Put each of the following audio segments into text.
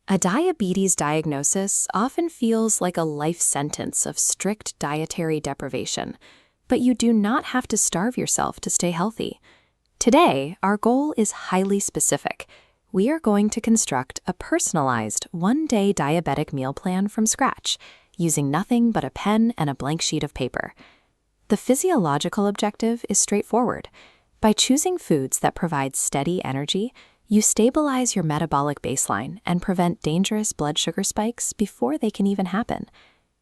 A diabetes diagnosis often feels like a life sentence of strict dietary deprivation, but you do not have to starve yourself to stay healthy. Today, our goal is highly specific. We are going to construct a personalized one-day diabetic meal plan from scratch, using nothing but a pen and a blank sheet of paper. The physiological objective is straightforward. By choosing foods that provide steady energy, you stabilize your metabolic baseline and prevent dangerous blood sugar spikes before they can even happen.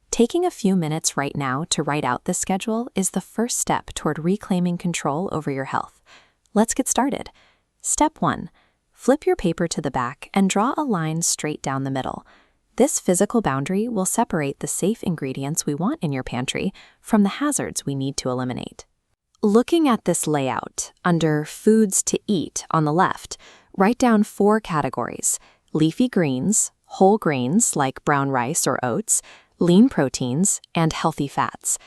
Taking a few minutes right now to write out this schedule is the first step toward reclaiming control over your health. Let's get started. Step 1. Flip your paper to the back and draw a line straight down the middle. This physical boundary will separate the safe ingredients we want in your pantry from the hazards we need to eliminate. Looking at this layout, under Foods to Eat on the left, write down 4 categories: leafy greens, whole grains like brown rice or oats, lean proteins, and healthy fats.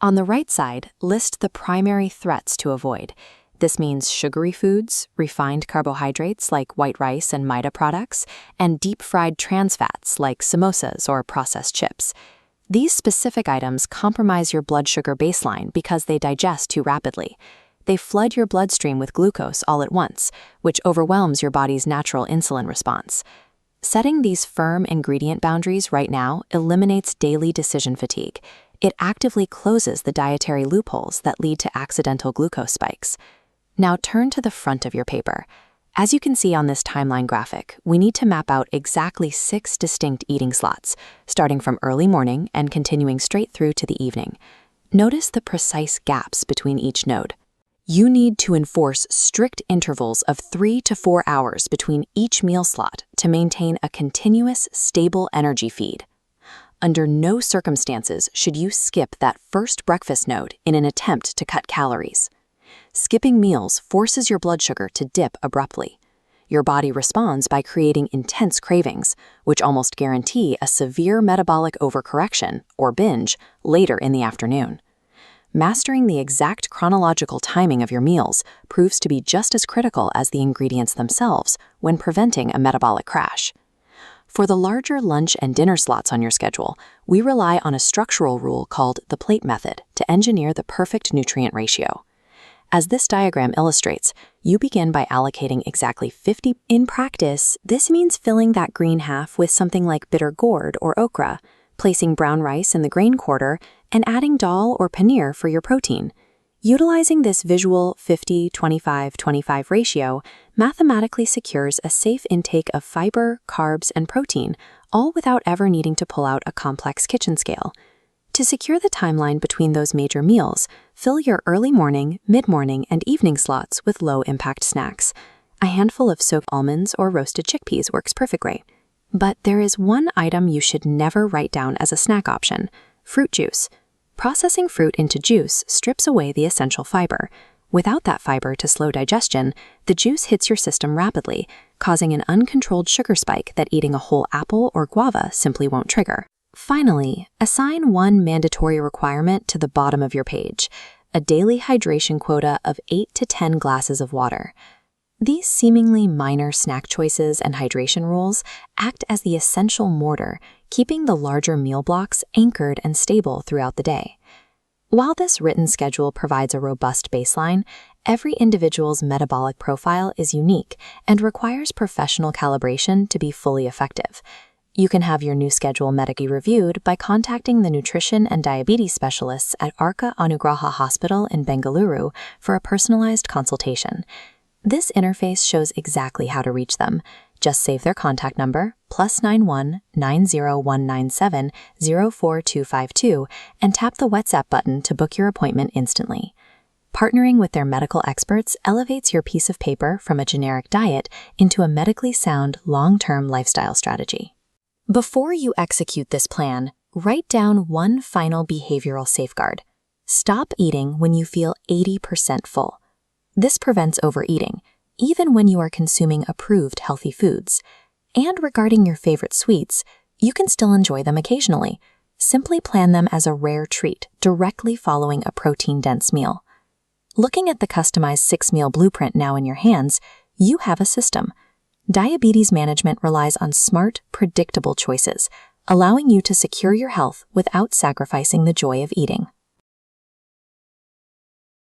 On the right side, list the primary threats to avoid. This means sugary foods, refined carbohydrates like white rice and Maida products, and deep-fried trans fats like samosas or processed chips. These specific items compromise your blood sugar baseline because they digest too rapidly. They flood your bloodstream with glucose all at once, which overwhelms your body's natural insulin response. Setting these firm ingredient boundaries right now eliminates daily decision fatigue. It actively closes the dietary loopholes that lead to accidental glucose spikes. Now turn to the front of your paper. As you can see on this timeline graphic, we need to map out exactly 6 distinct eating slots, starting from early morning and continuing straight through to the evening. Notice the precise gaps between each node. You need to enforce strict intervals of 3 to 4 hours between each meal slot to maintain a continuous, stable energy feed. Under no circumstances should you skip that first breakfast node in an attempt to cut calories. Skipping meals forces your blood sugar to dip abruptly. Your body responds by creating intense cravings, which almost guarantee a severe metabolic overcorrection, or binge, later in the afternoon. Mastering the exact chronological timing of your meals proves to be just as critical as the ingredients themselves when preventing a metabolic crash. For the larger lunch and dinner slots on your schedule, we rely on a structural rule called the plate method to engineer the perfect nutrient ratio. As this diagram illustrates, you begin by allocating exactly 50. In practice, this means filling that green half with something like bitter gourd or okra, placing brown rice in the grain quarter, and adding dal or paneer for your protein. Utilizing this visual 50-25-25 ratio mathematically secures a safe intake of fiber, carbs, and protein, all without ever needing to pull out a complex kitchen scale. To secure the timeline between those major meals, fill your early morning, mid-morning, and evening slots with low-impact snacks. A handful of soaked almonds or roasted chickpeas works perfectly. But there is one item you should never write down as a snack option: fruit juice. Processing fruit into juice strips away the essential fiber. Without that fiber to slow digestion, the juice hits your system rapidly, causing an uncontrolled sugar spike that eating a whole apple or guava simply won't trigger. Finally, assign one mandatory requirement to the bottom of your page: a daily hydration quota of 8 to 10 glasses of water. These seemingly minor snack choices and hydration rules act as the essential mortar, keeping the larger meal blocks anchored and stable throughout the day. While this written schedule provides a robust baseline, every individual's metabolic profile is unique and requires professional calibration to be fully effective. You can have your new schedule medically reviewed by contacting the nutrition and diabetes specialists at Arka Anugraha Hospital in Bengaluru for a personalized consultation. This interface shows exactly how to reach them. Just save their contact number, +91 90197 04252, and tap the WhatsApp button to book your appointment instantly. Partnering with their medical experts elevates your piece of paper from a generic diet into a medically sound, long-term lifestyle strategy. Before you execute this plan, write down one final behavioral safeguard. Stop eating when you feel 80% full. This prevents overeating, even when you are consuming approved healthy foods. And regarding your favorite sweets, you can still enjoy them occasionally. Simply plan them as a rare treat directly following a protein-dense meal. Looking at the customized 6-meal blueprint now in your hands, you have a system. Diabetes management relies on smart, predictable choices, allowing you to secure your health without sacrificing the joy of eating.